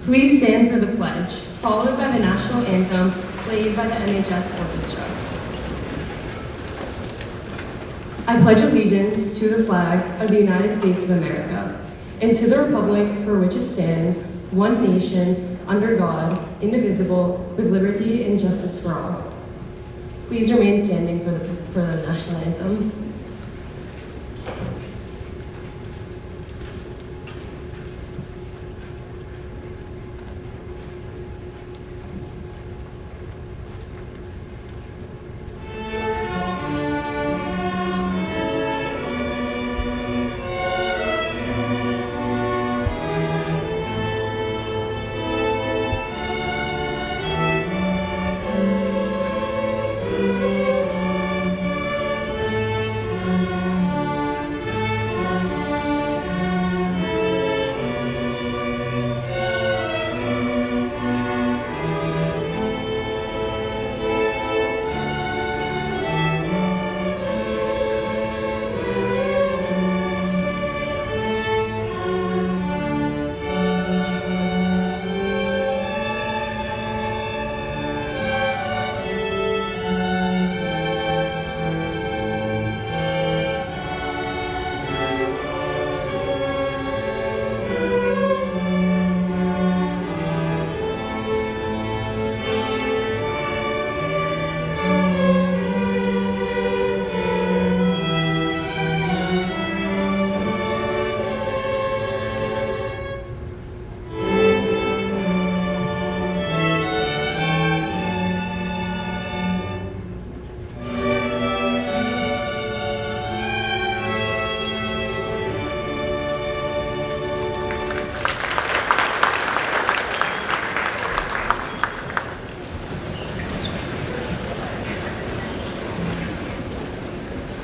Please stand for the pledge, followed by the national anthem played by the MHS Orchestra. I pledge allegiance to the flag of the United States of America and to the republic for which it stands, one nation, under God, indivisible, with liberty and justice for all. Please remain standing for the national anthem.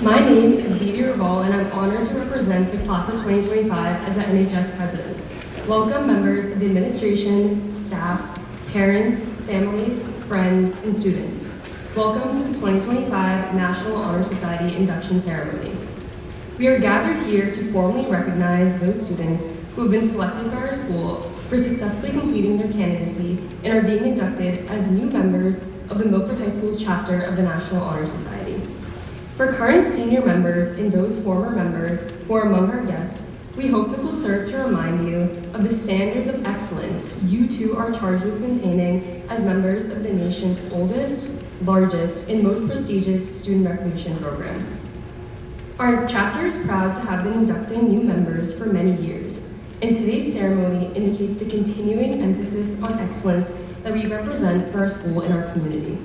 My name is and I'm honored to represent the class of 2025 as the MHS president. Welcome members of the administration, staff, parents, families, friends, and students. Welcome to the 2025 National Honor Society induction ceremony. We are gathered here to formally recognize those students who have been selected by our school for successfully completing their candidacy and are being inducted as new members of the Milford High School's chapter of the National Honor Society. For current senior members and those former members who are among our guests, we hope this will serve to remind you of the standards of excellence you too are charged with maintaining as members of the nation's oldest, largest, and most prestigious student recognition program. Our chapter is proud to have been inducting new members for many years, and today's ceremony indicates the continuing emphasis on excellence that we represent for our school and our community.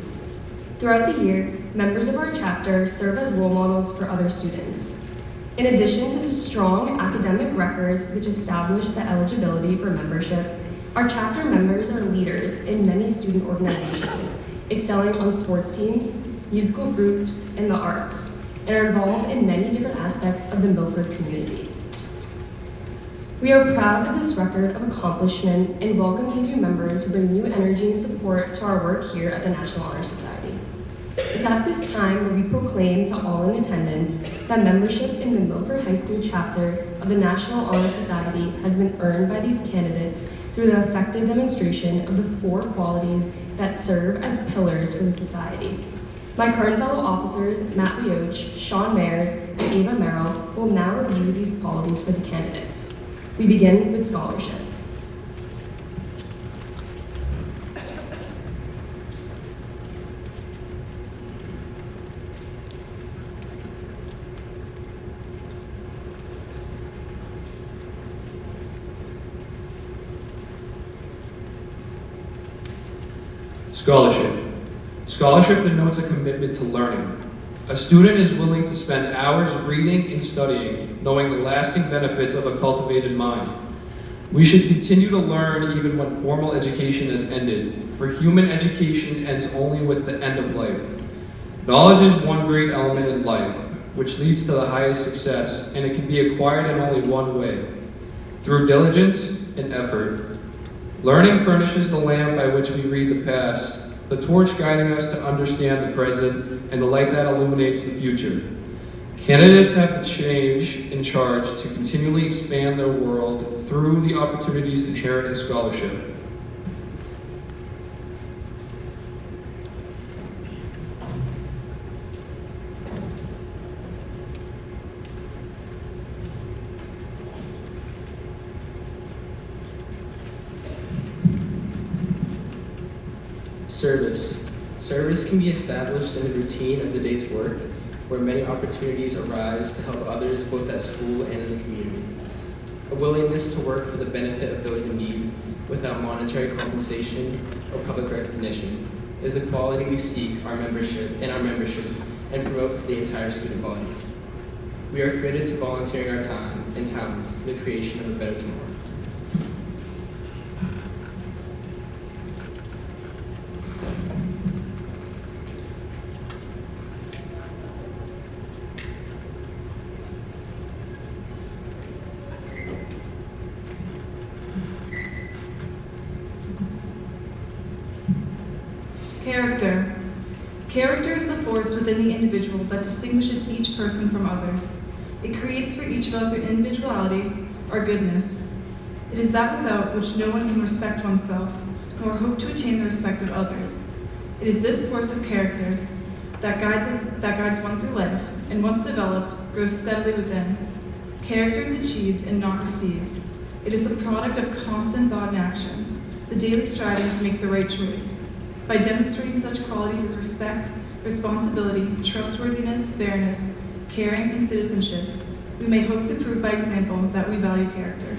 Throughout the year, members of our chapter serve as role models for other students. In addition to the strong academic records which establish the eligibility for membership, our chapter members are leaders in many student organizations, excelling on sports teams, musical groups, and the arts, and are involved in many different aspects of the Milford community. We are proud of this record of accomplishment and welcome these new members who bring new energy and support to our work here at the National Honor Society. It's at this time that we proclaim to all in attendance that membership in the Milford High School chapter of the National Honor Society has been earned by these candidates through the effective demonstration of the 4 qualities that serve as pillars for the society. My current fellow officers, Matt Leoch, Sean Mayers, and Ava Merrill, will now review these qualities for the candidates. We begin with scholarship. Scholarship. Scholarship denotes a commitment to learning. A student is willing to spend hours reading and studying, knowing the lasting benefits of a cultivated mind. We should continue to learn even when formal education has ended, for human education ends only with the end of life. Knowledge is one great element in life, which leads to the highest success, and it can be acquired in only one way, through diligence and effort. Learning furnishes the lamp by which we read the past, the torch guiding us to understand the present, and the light that illuminates the future. Candidates have the change in charge to continually expand their world through the opportunities inherent in scholarship. Service. Service can be established in the routine of the day's work, where many opportunities arise to help others both at school and in the community. A willingness to work for the benefit of those in need without monetary compensation or public recognition is a quality we seek in our membership and promote for the entire student body. We are committed to volunteering our time and talents to the creation of a better tomorrow. Character. Character is the force within the individual that distinguishes each person from others. It creates for each of us our individuality, our goodness. It is that without which no one can respect oneself, nor hope to attain the respect of others. It is this force of character that guides one through life, and once developed, grows steadily within. Character is achieved and not received. It is the product of constant thought and action, the daily striving to make the right choice. By demonstrating such qualities as respect, responsibility, trustworthiness, fairness, caring, and citizenship, we may hope to prove by example that we value character.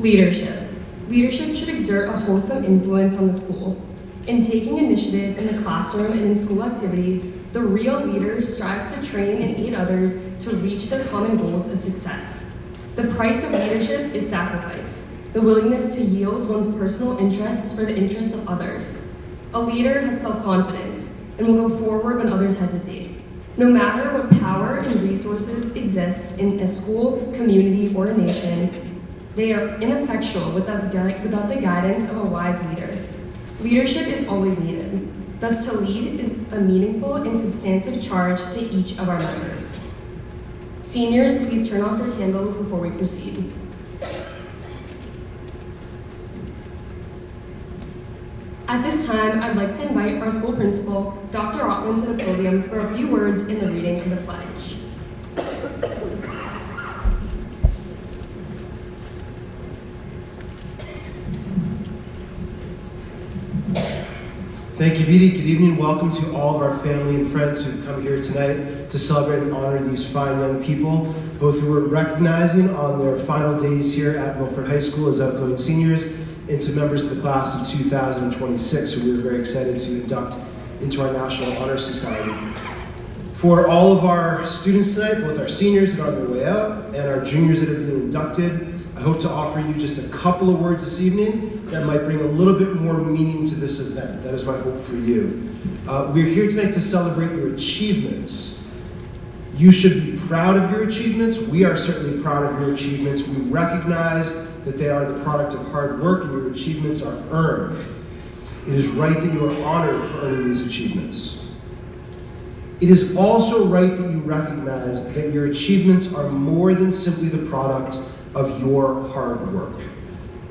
Leadership. Leadership should exert a wholesome influence on the school. In taking initiative in the classroom and in school activities, the real leader strives to train and aid others to reach their common goals of success. The price of leadership is sacrifice, the willingness to yield one's personal interests for the interests of others. A leader has self-confidence and will go forward when others hesitate. No matter what power and resources exist in a school, community, or a nation, They are ineffectual without the guidance of a wise leader. Leadership is always needed. Thus, to lead is a meaningful and substantive charge to each of our members. Seniors, please turn off your candles before we proceed. At this time, I'd like to invite our school principal, Dr. Ottman, to the podium for a few words in the reading of the pledge. Thank you, Viti. Good evening. Welcome to all of our family and friends who've come here tonight to celebrate and honor these fine young people, both who we're recognizing on their final days here at Milford High School as outgoing seniors, and to members of the class of 2026, who we're very excited to induct into our National Honor Society. For all of our students tonight, both our seniors that are on their way out and our juniors that are being inducted, I hope to offer you just a couple of words this evening that might bring a little bit more meaning to this event. That is my hope for you. We're here tonight to celebrate your achievements. You should be proud of your achievements. We are certainly proud of your achievements. We recognize that they are the product of hard work and your achievements are earned. It is right that you are honored for earning these achievements. It is also right that you recognize that your achievements are more than simply the product of your hard work.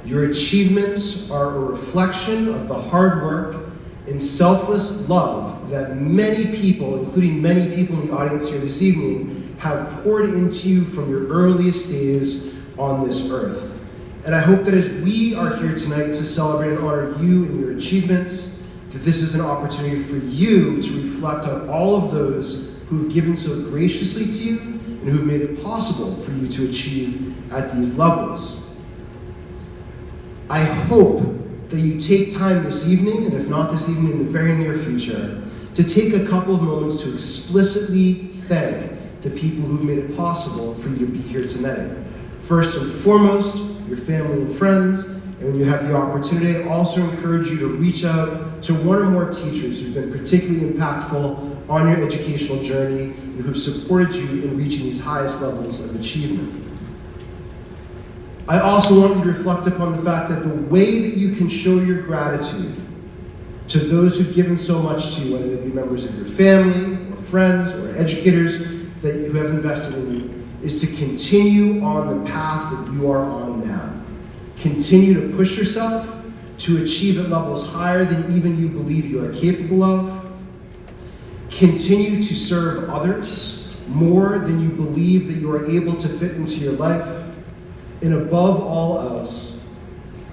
Your achievements are a reflection of the hard work and selfless love that many people, including many people in the audience here this evening, have poured into you from your earliest days on this earth. And I hope that as we are here tonight to celebrate and honor you and your achievements, that this is an opportunity for you to reflect on all of those who have given so graciously to you and who have made it possible for you to achieve at these levels. I hope that you take time this evening, and if not this evening, in the very near future, to take a couple of moments to explicitly thank the people who've made it possible for you to be here tonight. First and foremost, your family and friends, and when you have the opportunity, I also encourage you to reach out to one or more teachers who've been particularly impactful on your educational journey and who've supported you in reaching these highest levels of achievement. I also want you to reflect upon the fact that the way that you can show your gratitude to those who've given so much to you, whether they be members of your family, or friends, or educators who have invested in you, is to continue on the path that you are on now. Continue to push yourself to achieve at levels higher than even you believe you are capable of. Continue to serve others more than you believe that you are able to fit into your life. And above all else,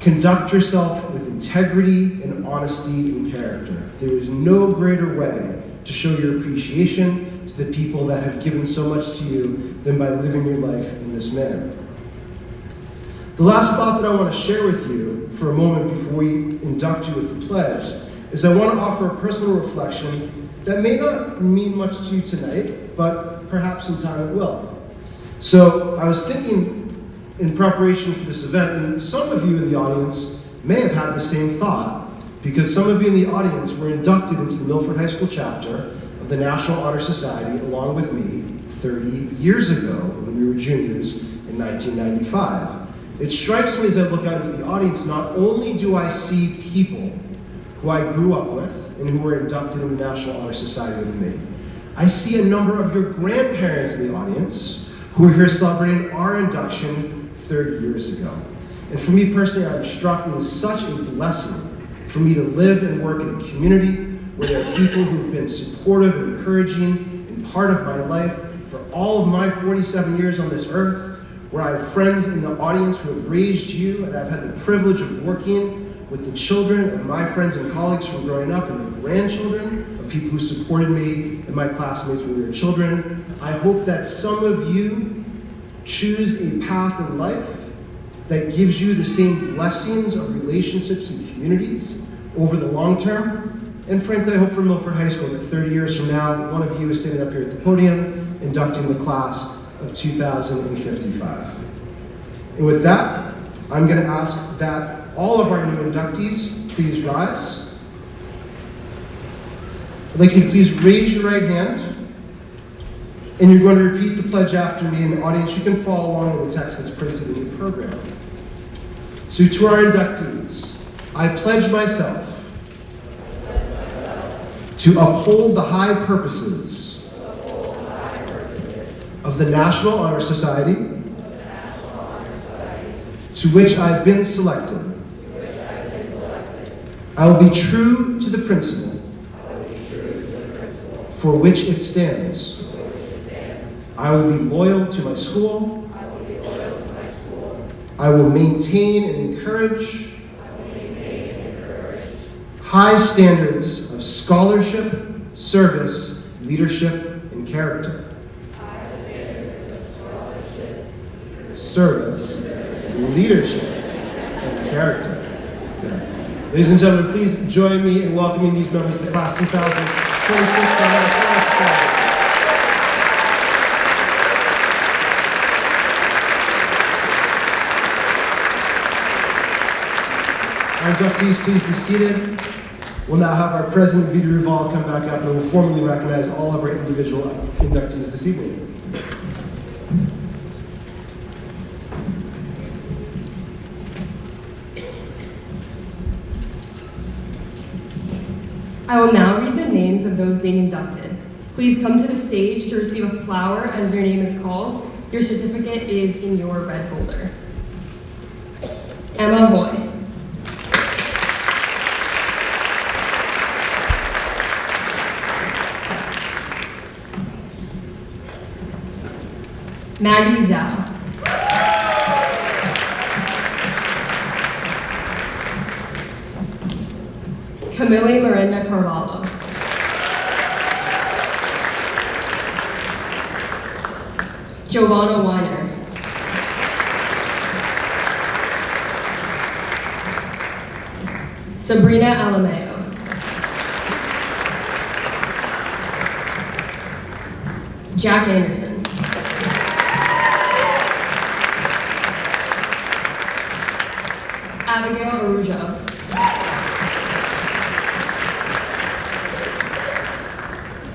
conduct yourself with integrity and honesty and character. There is no greater way to show your appreciation to the people that have given so much to you than by living your life in this manner. The last thought that I want to share with you for a moment before we induct you with the pledge is I want to offer a personal reflection that may not mean much to you tonight, but perhaps in time it will. So I was thinking in preparation for this event, and some of you in the audience may have had the same thought, because some of you in the audience were inducted into the Milford High School chapter of the National Honor Society along with me 30 years ago when we were juniors in 1995. It strikes me as I look out into the audience, not only do I see people who I grew up with and who were inducted in the National Honor Society with me, I see a number of your grandparents in the audience who are here celebrating our induction 30 years ago. And for me personally, I'm struck, it is such a blessing for me to live and work in a community where there are people who've been supportive and encouraging and part of my life for all of my 47 years on this earth, where I have friends in the audience who have raised you, and I've had the privilege of working with the children of my friends and colleagues from growing up and the grandchildren of people who supported me and my classmates when we were children. I hope that some of you choose a path in life that gives you the same blessings of relationships and communities over the long term. And frankly, I hope for Milford High School that 30 years from now, one of you is standing up here at the podium inducting the class of 2055. And with that, I'm going to ask that all of our new inductees please rise. I'd like you to please raise your right hand, and you're going to repeat the pledge after me. In the audience, you can follow along in the text that's printed in your program. So to our inductees, I pledge myself to uphold the high purposes of the National Honor Society, to which I've been selected. I will be true to the principle for which it stands. I will be loyal to my school. I will maintain and encourage high standards of scholarship, service, leadership, and character. Service, leadership, and character. Ladies and gentlemen, please join me in welcoming these members of the class 2026 Honor Society. Our inductees, please be seated. We'll now have our President, Vita Rival, come back up and we'll formally recognize all of our individual inductees this evening. I will now read the names of those being inducted. Please come to the stage to receive a flower as your name is called. Your certificate is in your red folder. Emma Hoy. Maggie Zhao. Camille Miranda Carvalho. Giovanna Weiner. Sabrina Alameo. Jack Anderson. Abigail Arujo.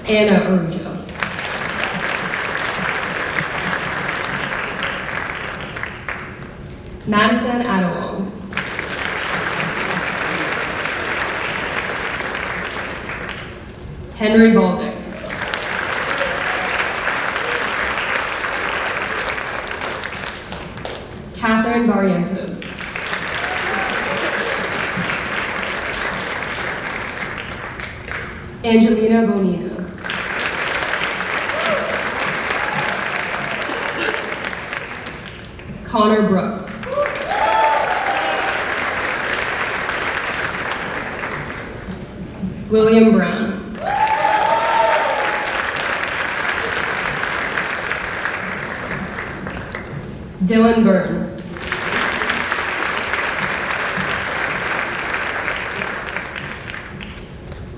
Anna Arujo. Madison Adewong. Henry Baldick. Catherine Barrientos. Angelina Bonino. Connor Brooks. William Brown. Dylan Burns.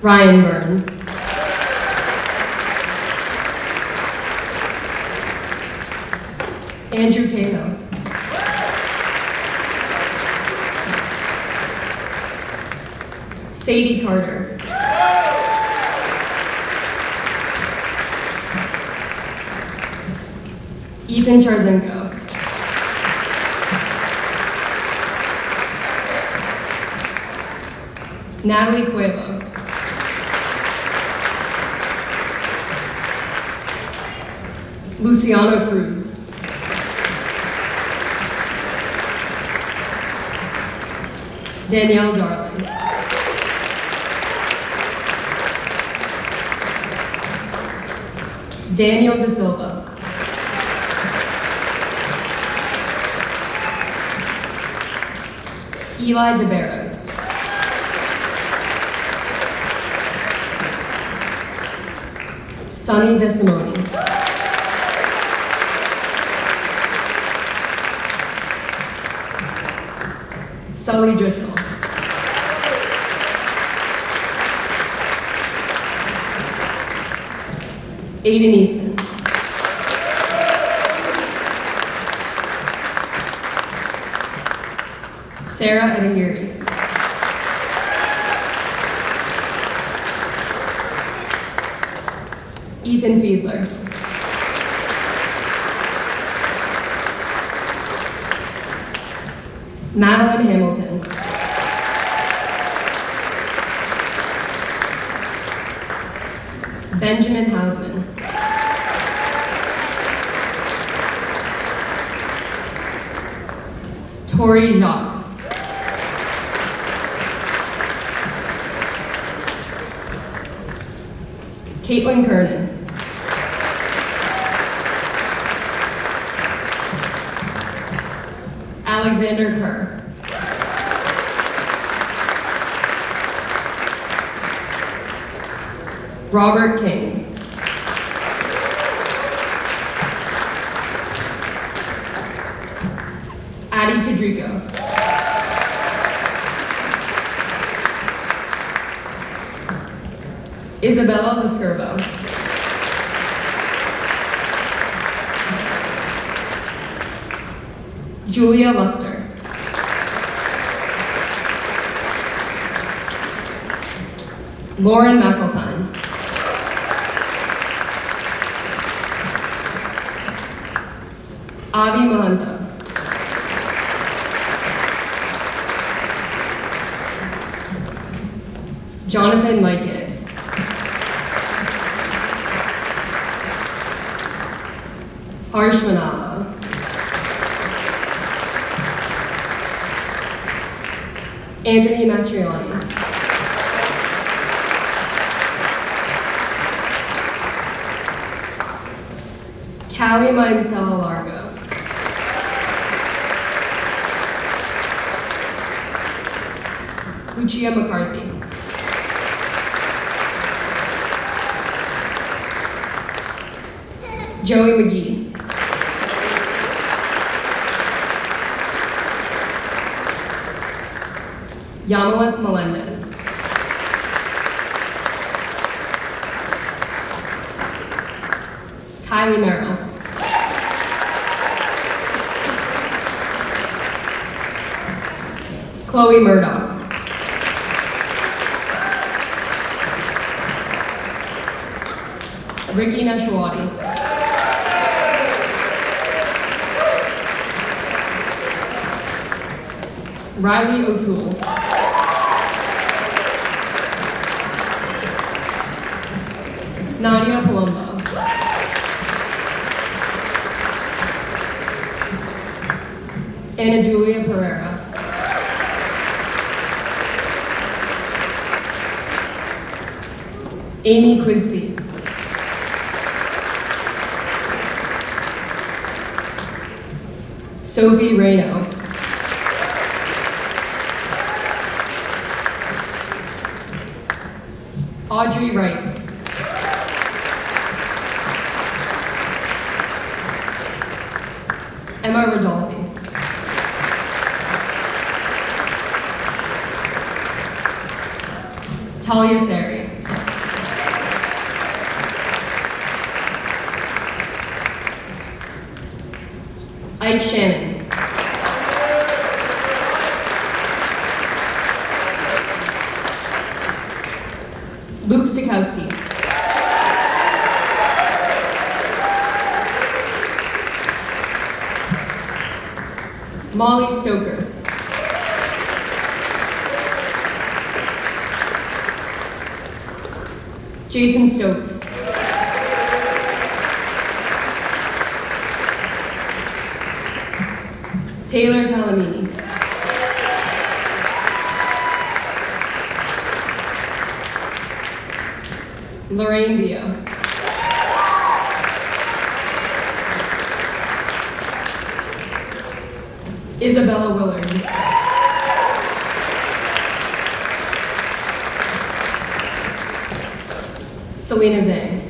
Ryan Burns. Andrew Cahill. Sadie Carter. Ethan Charzenko. Natalie Coelho. Luciano Cruz. Danielle Darling. Daniel De Silva. Eli DeBarros. Sonny DeSimone. Sully Driscoll. Aiden Easton. Sarah Adahiri. Ethan Fiedler. Madeline Hamilton. Benjamin Hausman. Tori Jacques. Caitlin Kernan. Alexander Kerr. Robert King. Addie Cadrico. Isabella Lascurvo. Julia Luster. Lauren McElpine. Avi Mahanta. Jonathan Mikett. Harsh Manava. Anthony Mastriani. Callie Mansella Largo. Lucia McCarthy. Joey McGee. Yamaleth Melendez. Kylie Merrill. Chloe Murdoch. Ricky Neshwati. Riley O'Toole. Nadia Palumbo. Anna Julia Pereira. Amy Quisby. Sophie Reno. Audrey Rice. Emma Rodolfi. Talia Sari. Ike Shannon. Luke Stikowski. Molly Stoker. Jason Stokes. Taylor Talamini. Lorraine Vio. Isabella Willard. Selena Zhang.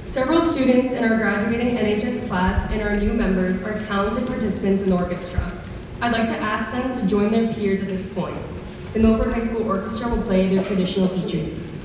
Several students in our graduating NHS class and our new members are talented participants in the orchestra. I'd like to ask them to join their peers at this point. The Milford High School Orchestra will play their traditional feature piece.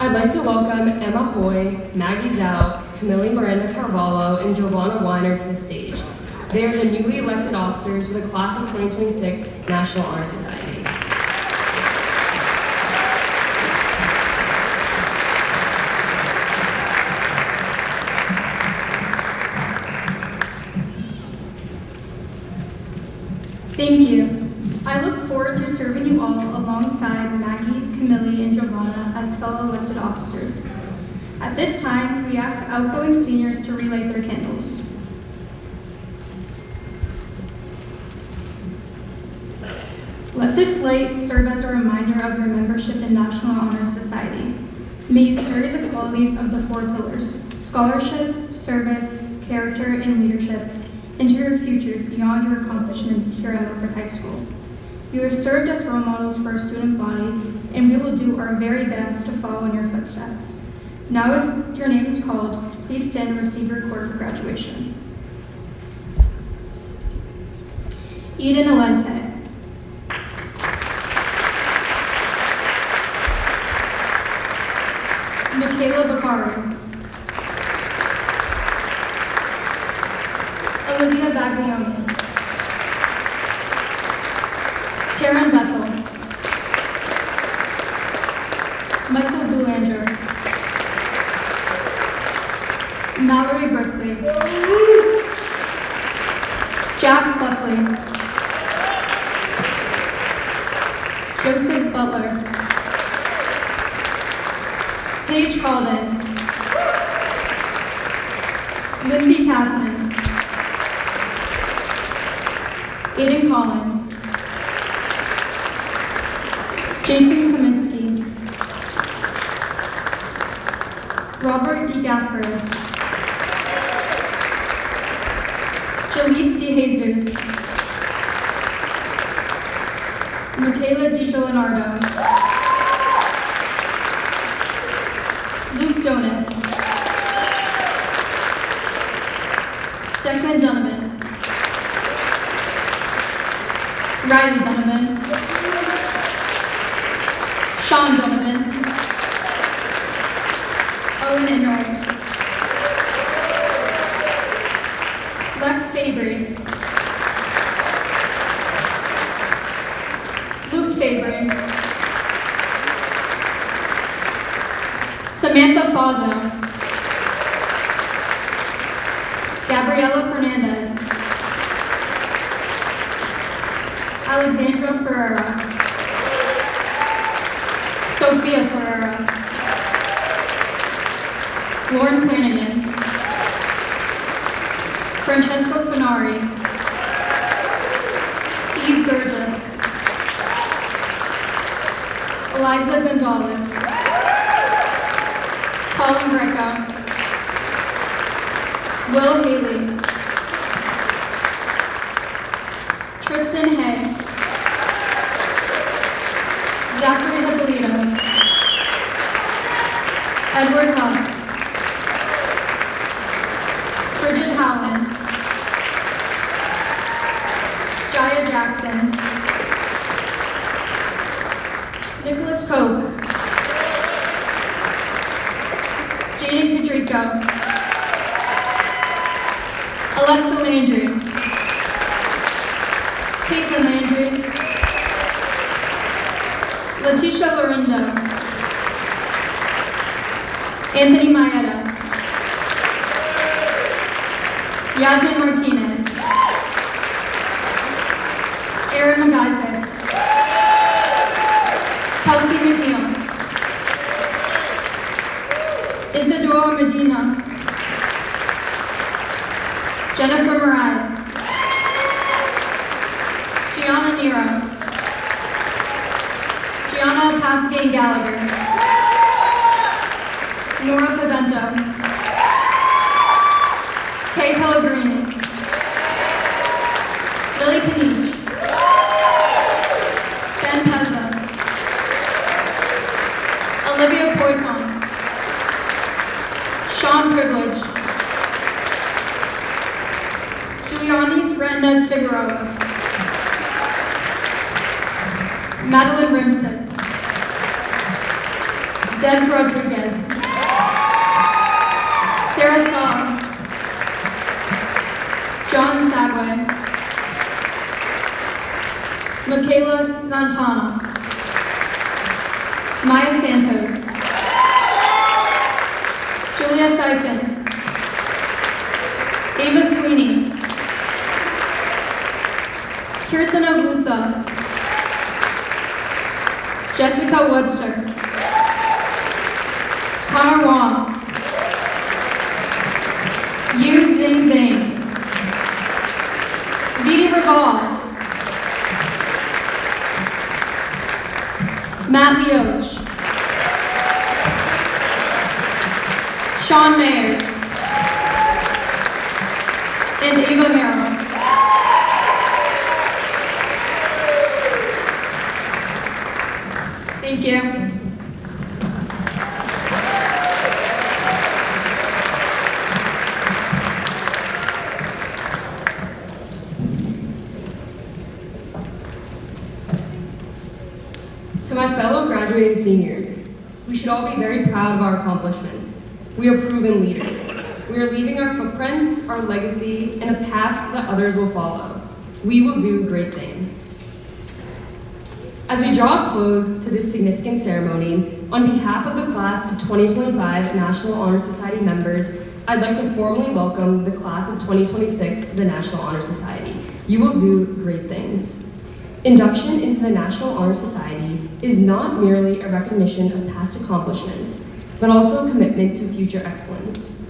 I'd like to welcome Emma Hoy, Maggie Zhao, Camille Miranda Carvalho, and Giovanna Weiner to the stage. They are the newly elected officers for the Class of 2026 National Honor Society. Thank you. I look forward to serving you all alongside Maggie, Camille, and Giovanna as fellow elected officers. At this time, we ask outgoing seniors to relight their candles. Let this light serve as a reminder of your membership in National Honor Society. May you carry the qualities of the four pillars: scholarship, service, character, and leadership into your futures beyond your accomplishments here at Milford High School. You have served as role models for our student body, and we will do our very best to follow in your footsteps. Now, as your name is called, please stand and receive your cord for graduation. Eden Alente. Michaela Baccaro. Olivia Baglioni. Taryn Bethel. Michael Boulanger. Mallory Berkeley. Jack Buckley. Joseph Butler. Paige Calden. Lindsay Tasman. Aiden Collins. Jason Kaminsky. Robert DeGasperos. Jaleese DeJesus. Michaela DiGianardo. Luke Donis. Declan Donovan. Riley Donovan. Sean Donovan. Owen Enright. Lex Fabry. Luke Fabry. Samantha Fazzo. Gabriela Fernandez. Alexandra Ferreira. Sophia Ferreira. Lauren Flanagan. Francesco Finari. Eve Burgess. Eliza Gonzalez. Colin Greco. Will Haley. Tristan Hay. Zachary Hippolito. Edward Huff. Bridget Howland. Jaya Jackson. Nicholas Cope. Jaden Pedrico. Alexa Landry. Caitlin Landry. Letitia Lorindo. Anthony Maeda. Yasmin Martinez. Aaron Magaise. Kelsey McNeil. Isadora Medina. Jennifer Morales. Gianna Nero. Gianna Pasquin Gallagher. Nora Pavento. Kay Pellegrini. Lily Paniche. Ben Pezza. Olivia Poisson. Sean Privilege. Julianis Rendez Figueroa. Madeline Rimses. Debs Rodriguez. Sarah Saw. John Sagway. Michaela Santana. Maya Santos. Julia Siphon. Ava Sweeney. Kirtana Gupta. Jessica Webster. Connor Wong. Yu Zing Zing. Vidi Raval. Matt Leoch. Sean Mayers. And Ava Merrill. Thank you. To my fellow graduating seniors, we should all be very proud of our accomplishments. We are proven leaders. We are leaving our footprints, our legacy, and a path that others will follow. We will do great things. As we draw a close to this significant ceremony, on behalf of the class of 2025 National Honor Society members, I'd like to formally welcome the class of 2026 to the National Honor Society. You will do great things. Induction into the National Honor Society is not merely a recognition of past accomplishments, but also a commitment to future excellence.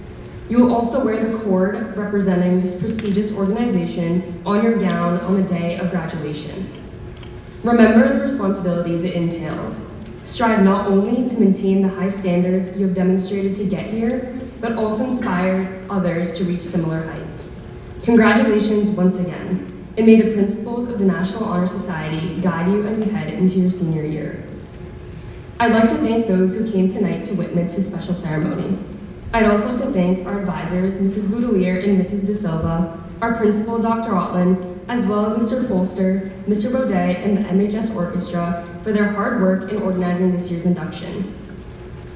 You will also wear the cord representing this prestigious organization on your gown on the day of graduation. Remember the responsibilities it entails. Strive not only to maintain the high standards you have demonstrated to get here, but also inspire others to reach similar heights. Congratulations once again, and may the principles of the National Honor Society guide you as you head into your senior year. I'd like to thank those who came tonight to witness this special ceremony. I'd also like to thank our advisors, Mrs. Boudelier and Mrs. De Silva, our principal, Dr. Otland, as well as Mr. Folster, Mr. Baudet, and the MHS Orchestra for their hard work in organizing this year's induction.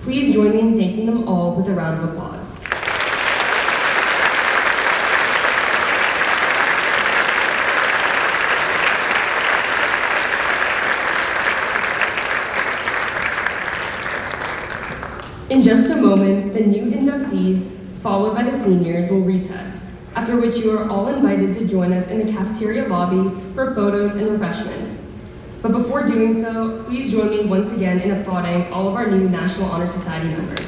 Please join me in thanking them all with a round of applause. In just a moment, the new inductees, followed by the seniors, will recess, after which you are all invited to join us in the cafeteria lobby for photos and refreshments. But before doing so, please join me once again in applauding all of our new National Honor Society members.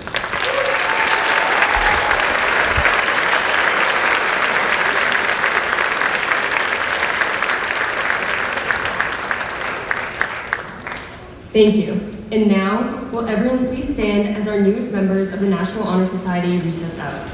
Thank you. And now, will everyone please stand as our newest members of the National Honor Society recess out.